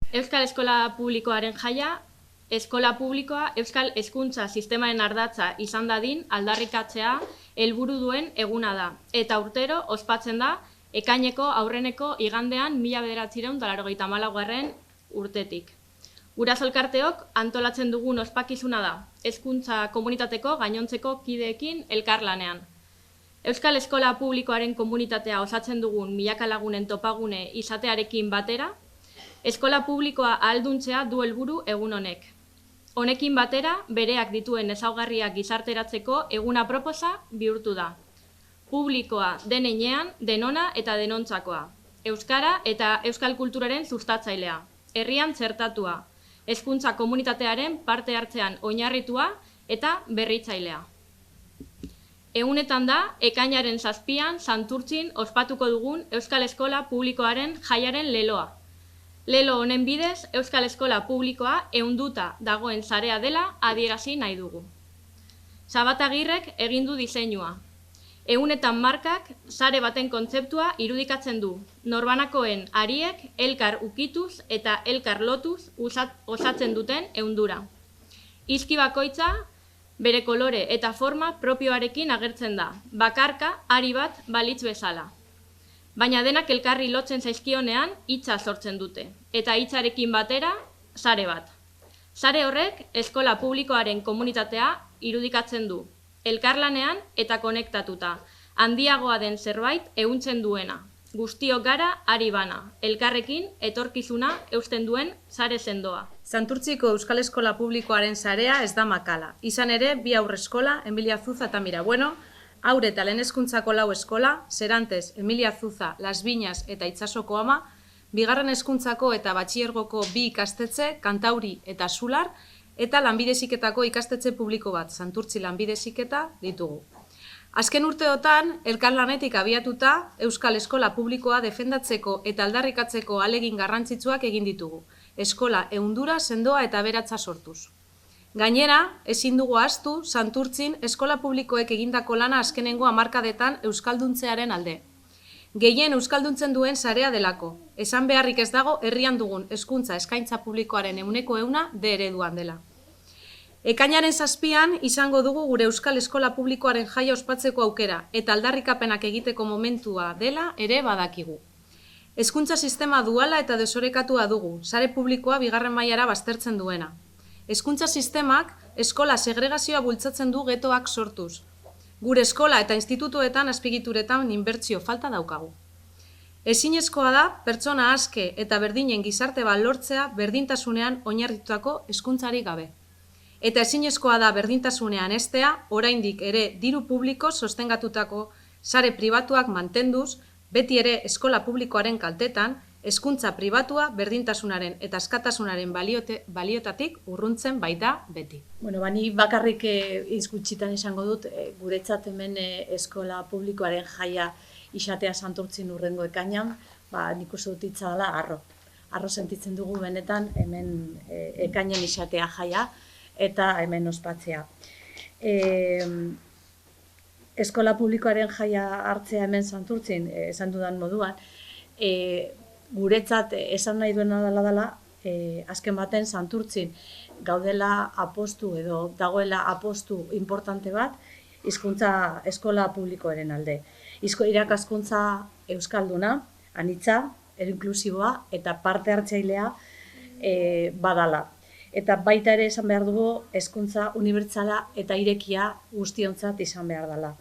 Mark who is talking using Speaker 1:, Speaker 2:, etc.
Speaker 1: Euskal Eskola Publikoaren jaia, eskola publikoa Euskal Hezkuntza Sistemaren ardatza izan dadin aldarrikatzea helburu duen eguna da. Eta urtero ospatzen da ekaineko aurreneko igandean 1984 urtetik. Guraso elkarteok antolatzen dugun ospakizuna da, hezkuntza komunitateko gainontzeko kideekin elkarlanean. Euskal Eskola Publikoaren komunitatea osatzen dugun milaka lagunen topagune izatearekin batera, eskola publikoa ahalduntzea du helburu egun honek. Honekin batera, bereak dituen ezaugarriak gizarteratzeko eguna proposa bihurtu da. Publikoa den heinean, denona eta denontzakoa. Euskara eta euskal kulturaren sustatzailea. Herrian txertatua. Hezkuntza komunitatearen parte hartzean oinarritua eta berritzailea. Egunetan da, ekainaren 7an Santurtzin ospatuko dugun Euskal Eskola Publikoaren jaiaren leloa. Lelo honen bidez, Euskal Eskola Publikoa ehunduta dagoen sarea dela adierazi nahi dugu. Sabatagirrek egin du diseinua. Egunetan markak sare baten kontzeptua irudikatzen du. Norbanakoen hariek elkar ukituz eta elkar lotuz osatzen duten ehundura. Izki bakoitza bere kolore eta forma propioarekin agertzen da, bakarka hari bat balitz bezala. Baina denak elkarri lotzen zaizkionean hitza sortzen dute, eta hitzarekin batera sare bat. Sare horrek eskola publikoaren komunitatea irudikatzen du, elkarlanean eta konektatuta, handiagoa den zerbait ehuntzen duena. Guztiok gara ari bana, elkarrekin etorkizuna eusten duen sare sendoa.
Speaker 2: Santurtziko Euskal Eskola Publikoaren sarea ez da makala. Izan ere, bi haurreskola, Emilia Zuza eta Mirabueno, haur eta lehen hezkuntzako 4 eskola, Serantes, Emilia Zuza, Las Viñas eta Itsasoko Ama, bigarren hezkuntzako eta batxilergoko 2 ikastetxe, Kantauri eta Zular, eta lanbide heziketako ikastetxe publiko bat, Santurtzi lanbide heziketa ditugu. Azken urteotan, elkarlanetik abiatuta, Euskal Eskola Publikoa defendatzeko eta aldarrikatzeko ahalegin garrantzitsuak egin ditugu. Eskola ehundura sendoa eta aberatsa sortuz. Gainera, ezin dugu ahaztu Santurtzin eskola publikoek egindako lana azkenengo hamarkadetan euskalduntzearen alde. Gehien euskalduntzen duen sarea delako. Esan beharrik ez dago herrian dugun hezkuntza eskaintza publikoaren 100% D ereduan dela. Ekainaren 7an izango dugu gure Euskal Eskola Publikoaren jaia ospatzeko aukera eta aldarrikapenak egiteko momentua dela ere badakigu. Hezkuntza sistema duala eta desorekatua dugu, sare publikoa bigarren mailara baztertzen duena. Hezkuntza sistemak eskola segregazioa bultzatzen du getoak sortuz. Gure eskola eta institutuetan azpigituretan inbertsio falta daukagu. Ezinezkoa da pertsona aske eta berdinen gizarte bat lortzea berdintasunean oinarritutako hezkuntzarik gabe. Eta ezinezkoa da berdintasunean heztea, oraindik ere diru publiko sostengatutako sare pribatuak mantenduz, beti ere eskola publikoaren kaltetan, hezkuntza pribatua berdintasunaren eta askatasunaren baliotatik urruntzen baita beti.
Speaker 3: Ni bakarrik hitz gutxitan esango dut, guretzat hemen eskola publikoaren jaia izatea Santurtzin urrengo ekainan, nik uste dut hitza dela harro. Harro sentitzen dugu benetan hemen ekainen izatea jaia eta hemen ospatzea. Eskola publikoaren jaia hartzea hemen Santurtzin, esan dudan moduan, guretzat esan nahi duena dela, azken baten Santurtzin gaudela apostu edo dagoela apostu importante bat hizkuntza eskola publikoaren alde. Irakaskuntza euskalduna, anitza, inklusiboa eta parte hartzailea badala. Eta baita ere esan behar dugu hezkuntza unibertsala eta irekia guztiontzat izan behar dela.